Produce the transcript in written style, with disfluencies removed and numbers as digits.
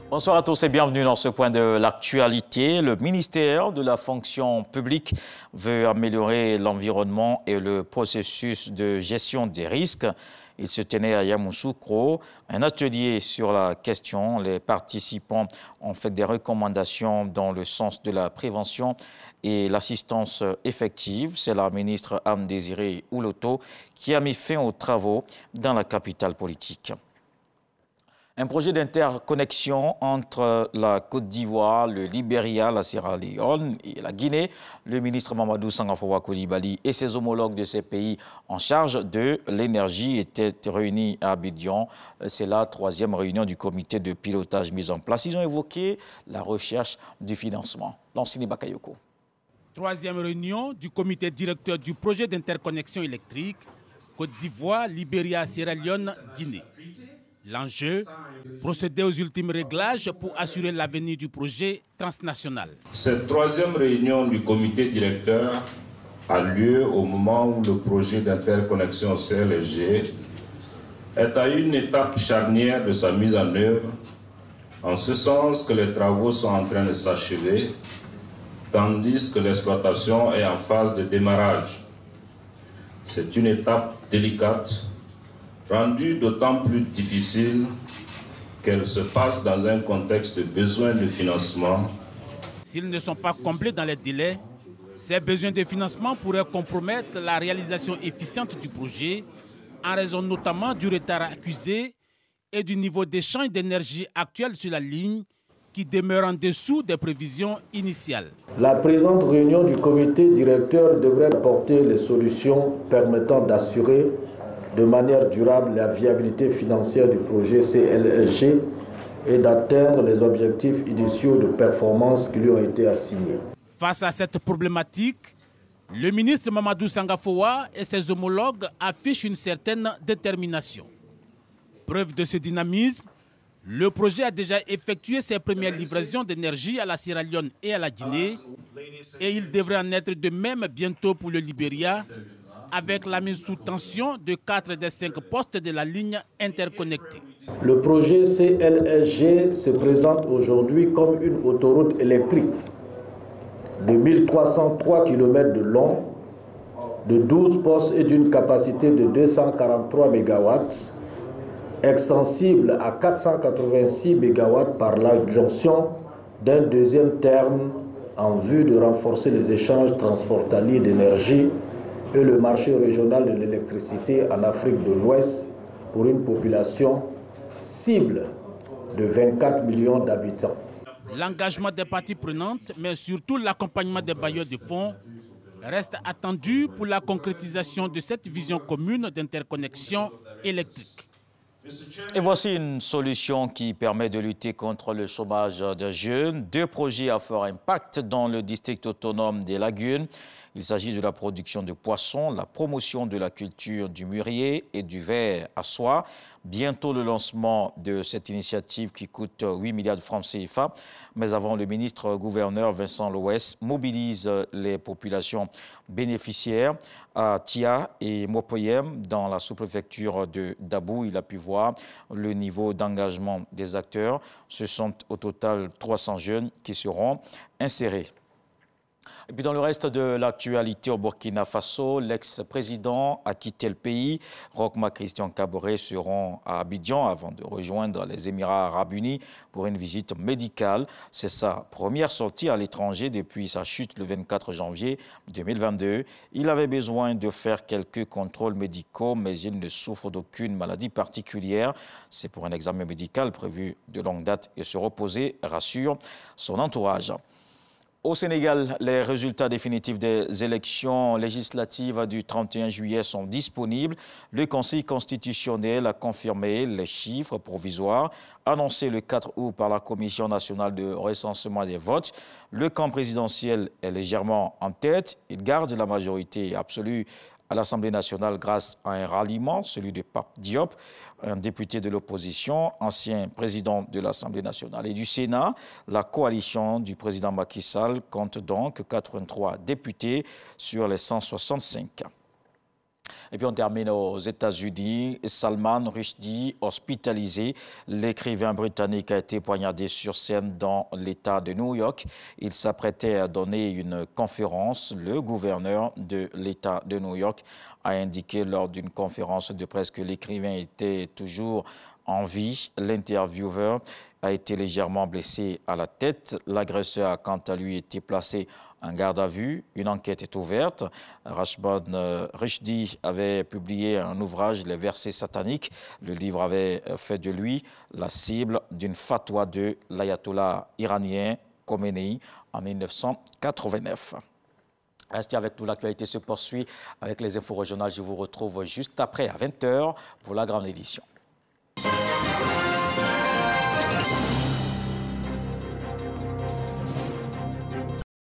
Bonsoir à tous et bienvenue dans ce point de l'actualité. Le ministère de la fonction publique veut améliorer l'environnement et le processus de gestion des risques. Il se tenait à Yamoussoukro un atelier sur la question. Les participants ont fait des recommandations dans le sens de la prévention et l'assistance effective. C'est la ministre Anne-Désirée Ouloto qui a mis fin aux travaux dans la capitale politique. Un projet d'interconnexion entre la Côte d'Ivoire, le Libéria, la Sierra Leone et la Guinée. Le ministre Mamadou Sangafowa Coulibaly et ses homologues de ces pays en charge de l'énergie étaient réunis à Abidjan. C'est la troisième réunion du comité de pilotage mise en place. Ils ont évoqué la recherche du financement. Lansini Bakayoko. Troisième réunion du comité directeur du projet d'interconnexion électrique Côte d'Ivoire, Libéria, Sierra Leone, Guinée. L'enjeu, procéder aux ultimes réglages pour assurer l'avenir du projet transnational. Cette troisième réunion du comité directeur a lieu au moment où le projet d'interconnexion CLSG est à une étape charnière de sa mise en œuvre, en ce sens que les travaux sont en train de s'achever, tandis que l'exploitation est en phase de démarrage. C'est une étape délicate, rendue d'autant plus difficile qu'elle se passe dans un contexte de besoin de financement. S'ils ne sont pas complets dans les délais, ces besoins de financement pourraient compromettre la réalisation efficiente du projet, en raison notamment du retard accusé et du niveau d'échange d'énergie actuel sur la ligne, qui demeure en dessous des prévisions initiales. La présente réunion du comité directeur devrait apporter les solutions permettant d'assurer de manière durable la viabilité financière du projet CLSG et d'atteindre les objectifs initiaux de performance qui lui ont été assignés. Face à cette problématique, le ministre Mamadou Sangafowa et ses homologues affichent une certaine détermination. Preuve de ce dynamisme, le projet a déjà effectué ses premières livraisons d'énergie à la Sierra Leone et à la Guinée, et il devrait en être de même bientôt pour le Libéria, avec la mise sous tension de 4 des 5 postes de la ligne interconnectée. Le projet CLSG se présente aujourd'hui comme une autoroute électrique de 1303 km de long, de 12 postes et d'une capacité de 243 MW, extensible à 486 MW par l'adjonction d'un deuxième terme en vue de renforcer les échanges transfrontaliers d'énergie et le marché régional de l'électricité en Afrique de l'Ouest pour une population cible de 24 millions d'habitants. L'engagement des parties prenantes, mais surtout l'accompagnement des bailleurs de fonds, reste attendu pour la concrétisation de cette vision commune d'interconnexion électrique. Et voici une solution qui permet de lutter contre le chômage des jeunes. 2 projets à fort impact dans le district autonome des Lagunes. Il s'agit de la production de poissons, la promotion de la culture du mûrier et du verre à soie. Bientôt le lancement de cette initiative qui coûte 8 milliards de francs CFA. Mais avant, le ministre-gouverneur Vincent Louès mobilise les populations bénéficiaires à Tia et Mopoyem dans la sous-préfecture de Dabou. Il a pu voir le niveau d'engagement des acteurs. Ce sont au total 300 jeunes qui seront insérés. Et puis dans le reste de l'actualité au Burkina Faso, l'ex-président a quitté le pays. Rochma Christian Kaboré seront à Abidjan avant de rejoindre les Émirats arabes unis pour une visite médicale. C'est sa première sortie à l'étranger depuis sa chute le 24 janvier 2022. Il avait besoin de faire quelques contrôles médicaux, mais il ne souffre d'aucune maladie particulière. C'est pour un examen médical prévu de longue date et se reposer, rassure son entourage. Au Sénégal, les résultats définitifs des élections législatives du 31 juillet sont disponibles. Le Conseil constitutionnel a confirmé les chiffres provisoires annoncés le 4 août par la Commission nationale de recensement des votes. Le camp présidentiel est légèrement en tête. Il garde la majorité absolue à l'Assemblée nationale grâce à un ralliement, celui de Pape Diop, un député de l'opposition, ancien président de l'Assemblée nationale et du Sénat. La coalition du président Macky Sall compte donc 83 députés sur les 165. Et puis on termine aux États-Unis. Salman Rushdie, hospitalisé. L'écrivain britannique a été poignardé sur scène dans l'État de New York. Il s'apprêtait à donner une conférence. Le gouverneur de l'État de New York a indiqué lors d'une conférence de presse que l'écrivain était toujours en vie. L'intervieweur a été légèrement blessé à la tête. L'agresseur a quant à lui été placé en garde à vue. Une enquête est ouverte. Salman Rushdie avait publié un ouvrage, Les versets sataniques. Le livre avait fait de lui la cible d'une fatwa de l'ayatollah iranien Khomeini en 1989. Restez avec nous, l'actualité se poursuit avec les infos régionales. Je vous retrouve juste après à 20 h pour la grande édition.